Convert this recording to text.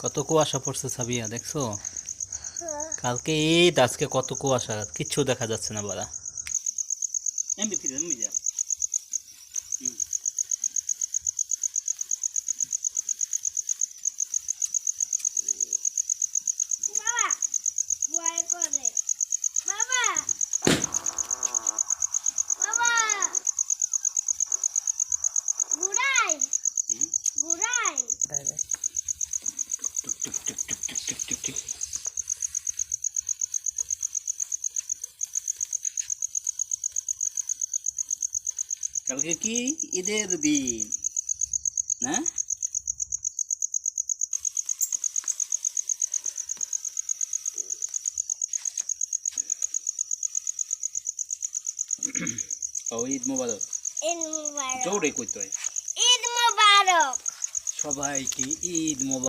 কত কুয়াশা পড়ছে সাবিয়া, দেখছো? কালকে ঈদ, আজকে কত কুয়াশা, কিচ্ছু দেখা যাচ্ছে না বাড়া। এমবি ফিরে এমবি যা। বাবা ভয় করে। বাবা বাবা ঘুরাই ঘুরাই। টুক টুক টুক টুক টুক টুক টুক। কালকে কি ঈদের দিন না? ও ঈদ মোবারক। ঈদ মুবারক। জোরে কইতে হয়। ঈদ মুবারক। সবাইকে ঈদ মোবারক।